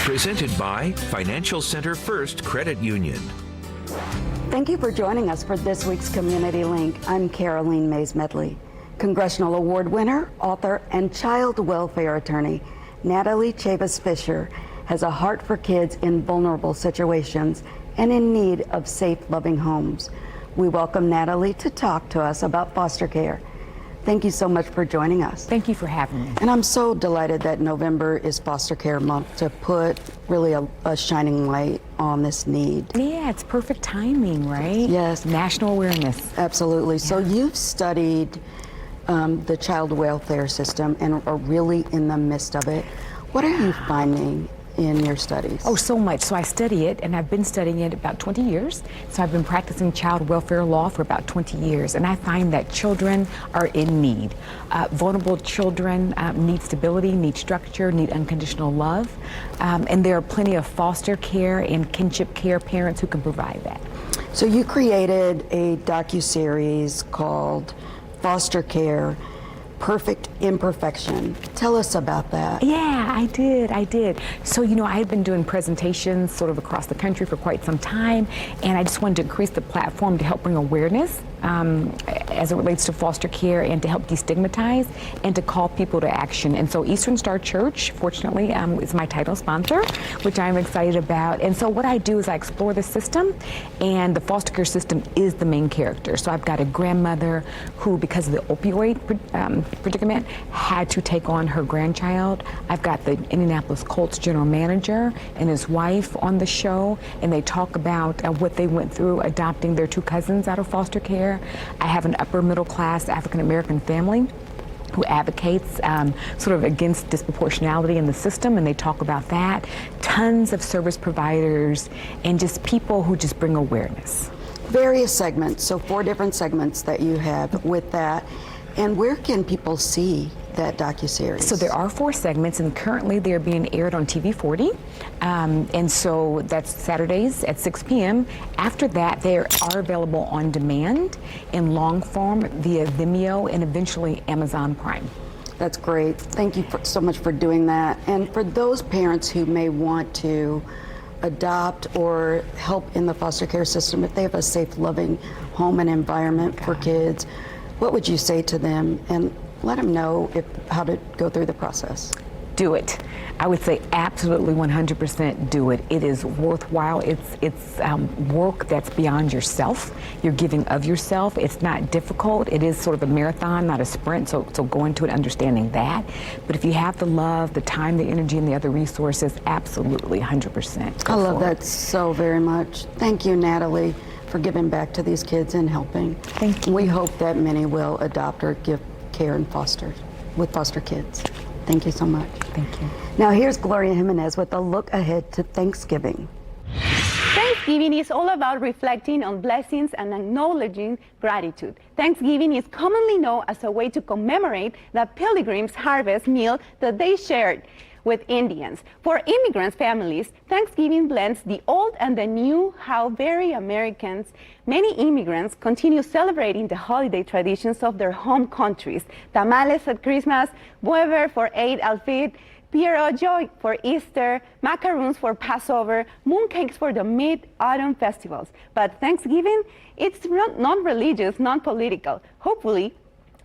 Presented by Financial Center First Credit Union. Thank you for joining us for this week's Community Link. I'm Caroline Mays Medley. Congressional Award winner, author, and child welfare attorney Natalie Chavis Fisher has a heart for kids in vulnerable situations and in need of safe, loving homes. We welcome Natalie to talk to us about foster care. Thank you so much for joining us. Thank you for having me. And I'm so delighted that November is Foster Care Month to put really a shining light on this need. Yeah, it's perfect timing, right? Yes. National awareness. Absolutely. Yeah. So you've studied the child welfare system and are really in the midst of it. What are you finding in your studies? Oh, so much. So I study it, and I've been studying it about 20 years. So I've been practicing child welfare law for about 20 years, and I find that children are in need. Vulnerable children need stability, need structure, need unconditional love, and there are plenty of foster care and kinship care parents who can provide that. So you created a docuseries called Foster Care, Perfect Imperfection. Tell us about that. Yeah, I did. So, I had been doing presentations sort of across the country for quite some time, and I just wanted to increase the platform to help bring awareness as it relates to foster care and to help destigmatize and to call people to action. And so Eastern Star Church, fortunately, is my title sponsor, which I'm excited about. And so what I do is I explore the system, and the foster care system is the main character. So I've got a grandmother who, because of the opioid predicament, had to take on her grandchild. I've got the Indianapolis Colts general manager and his wife on the show, and they talk about what they went through adopting their two cousins out of foster care. I have an upper middle class African American family who advocates sort of against disproportionality in the system, and they talk about that. Tons of service providers and just people who just bring awareness. Various segments, so 4 different segments that you have with that. And where can people see that docuseries? So there are 4 segments, and currently they're being aired on TV 40. And so that's Saturdays at 6 p.m. After that, they are available on demand in long form via Vimeo and eventually Amazon Prime. That's great. Thank you so much for doing that. And for those parents who may want to adopt or help in the foster care system, if they have a safe, loving home and environment for kids, what would you say to them, and let them know how to go through the process? Do it. I would say absolutely 100% do it. It is worthwhile. It's work that's beyond yourself. You're giving of yourself. It's not difficult. It is sort of a marathon, not a sprint, so go into it understanding that. But if you have the love, the time, the energy, and the other resources, absolutely 100%. I love that so very much. Thank you, Natalie, for giving back to these kids and helping. Thank you. We hope that many will adopt or give care and foster kids. Thank you so much. Thank you. Now here's Gloria Jimenez with a look ahead to Thanksgiving. Thanksgiving is all about reflecting on blessings and acknowledging gratitude. Thanksgiving is commonly known as a way to commemorate the Pilgrims' harvest meal that they shared with Indians. For immigrant families, Thanksgiving blends the old and the new, how very Americans, many immigrants continue celebrating the holiday traditions of their home countries. Tamales at Christmas, Weber for Eid al-Fitr, Pierrot Joy for Easter, macaroons for Passover, mooncakes for the mid-autumn festivals. But Thanksgiving, it's non-religious, non-political. Hopefully,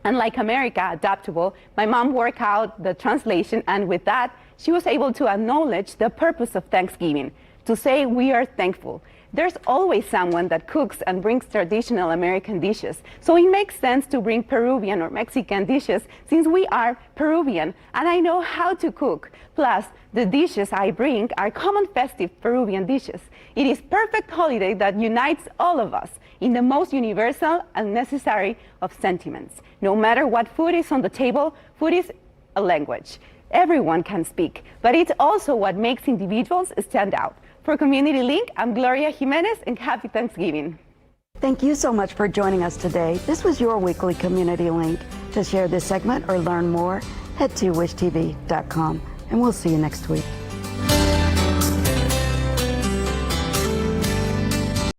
unlike America, adaptable, my mom worked out the translation, and with that, she was able to acknowledge the purpose of Thanksgiving, to say we are thankful. There's always someone that cooks and brings traditional American dishes, so it makes sense to bring Peruvian or Mexican dishes since we are Peruvian, and I know how to cook. Plus, the dishes I bring are common festive Peruvian dishes. It is perfect holiday that unites all of us in the most universal and necessary of sentiments. No matter what food is on the table, food is a language. Everyone can speak, but it's also what makes individuals stand out. For Community Link, I'm Gloria Jimenez, and happy Thanksgiving. Thank you so much for joining us today. This was your weekly Community Link. To share this segment or learn more, head to wishtv.com, and we'll see you next week.